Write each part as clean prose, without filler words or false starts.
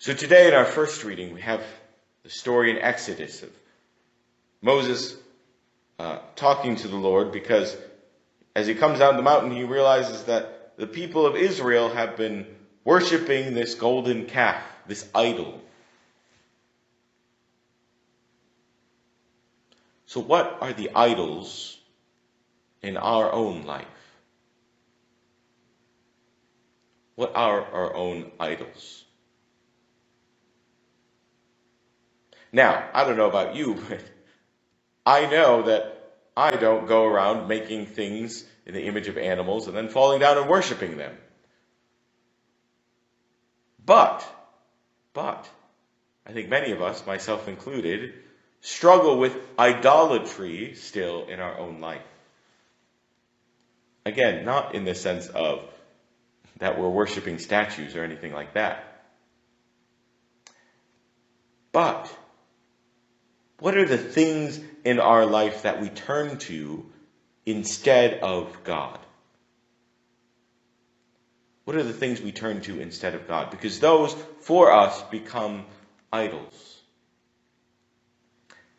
So today in our first reading, we have the story in Exodus of Moses talking to the Lord, because as he comes down the mountain, he realizes that the people of Israel have been worshiping this golden calf, this idol. So what are the idols in our own life? What are our own idols? Now, I don't know about you, but I know that I don't go around making things in the image of animals and then falling down and worshiping them. But, I think many of us, myself included, struggle with idolatry still in our own life. Again, not in the sense of that we're worshiping statues or anything like that. But what are the things in our life that we turn to instead of God? What are the things we turn to instead of God? Because those, for us, become idols.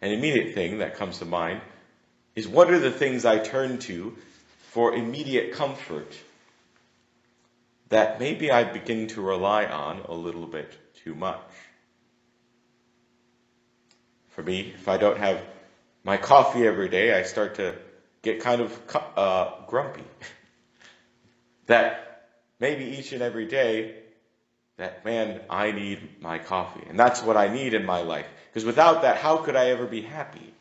An immediate thing that comes to mind is, what are the things I turn to for immediate comfort that maybe I begin to rely on a little bit too much? For me, if I don't have my coffee every day, I start to get kind of grumpy. That maybe each and every day, that, man, I need my coffee. And that's what I need in my life. Because without that, how could I ever be happy?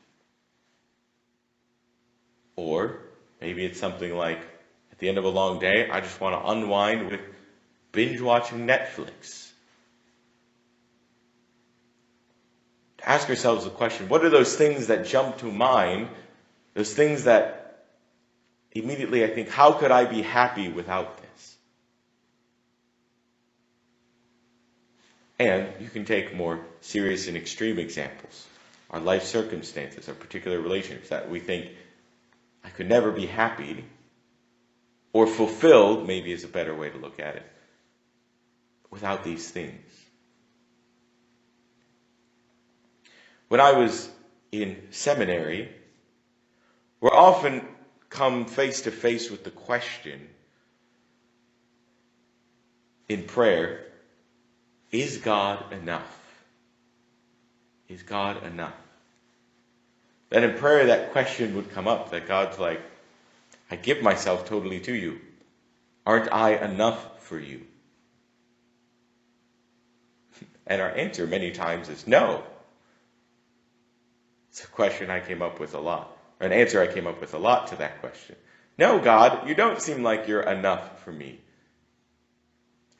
Or maybe it's something like, at the end of a long day, I just want to unwind with binge watching Netflix. To ask ourselves the question, what are those things that jump to mind? Those things that immediately I think, how could I be happy without this? And you can take more serious and extreme examples. Our life circumstances, our particular relationships that we think, I could never be happy or fulfilled, maybe is a better way to look at it, without these things. When I was in seminary, we're often come face to face with the question in prayer, is God enough? Is God enough? Then in prayer that question would come up, that God's like, I give myself totally to you. Aren't I enough for you? And our answer many times is no. It's a question I came up with a lot, or an answer I came up with a lot to that question. No, God, you don't seem like you're enough for me.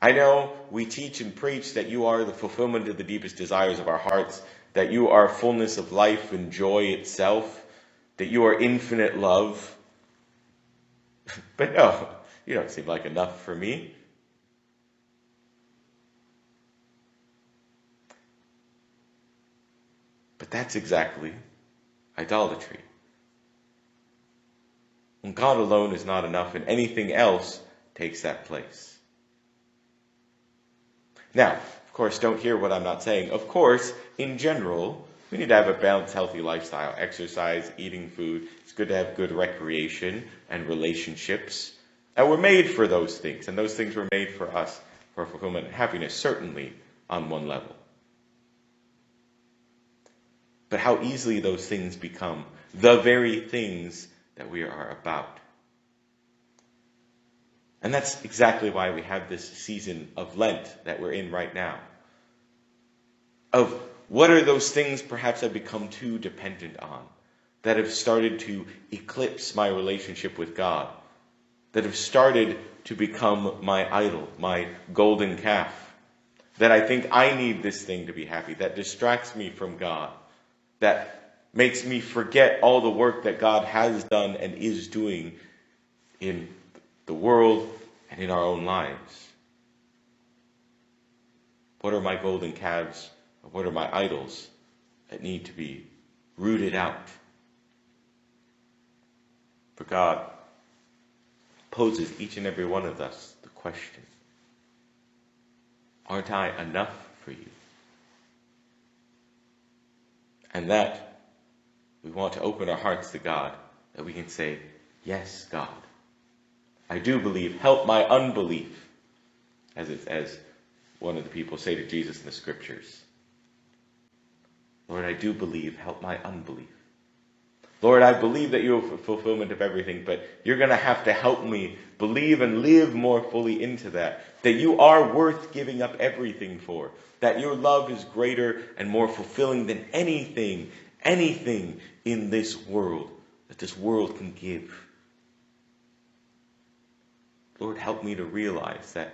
I know we teach and preach that you are the fulfillment of the deepest desires of our hearts, that you are fullness of life and joy itself, that you are infinite love. But no, you don't seem like enough for me. But that's exactly idolatry. When God alone is not enough and anything else takes that place. Now, of course, don't hear what I'm not saying. Of course, in general, we need to have a balanced, healthy lifestyle. Exercise, eating food. It's good to have good recreation and relationships. And we're made for those things. And those things were made for us, for fulfillment and happiness, certainly on one level. But how easily those things become the very things that we are about. And that's exactly why we have this season of Lent that we're in right now. Of what are those things perhaps I've become too dependent on, that have started to eclipse my relationship with God, that have started to become my idol, my golden calf, that I think I need this thing to be happy, that distracts me from God, that makes me forget all the work that God has done and is doing in the world and in our own lives. What are my golden calves? What are my idols that need to be rooted out? For God poses each and every one of us the question, aren't I enough for you? And that we want to open our hearts to God, that we can say, yes, God, I do believe, help my unbelief, as one of the people say to Jesus in the scriptures. Lord, I do believe, help my unbelief. Lord, I believe that you're fulfillment of everything, but you're going to have to help me believe and live more fully into that you are worth giving up everything for, that your love is greater and more fulfilling than anything in this world that this world can give. Lord, help me to realize that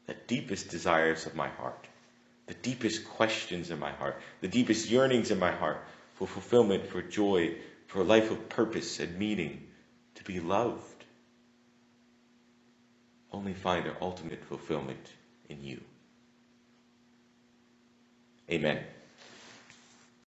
the deepest desires of my heart, the deepest questions in my heart, the deepest yearnings in my heart for fulfillment, for joy, for a life of purpose and meaning, to be loved, only find our ultimate fulfillment in you. Amen.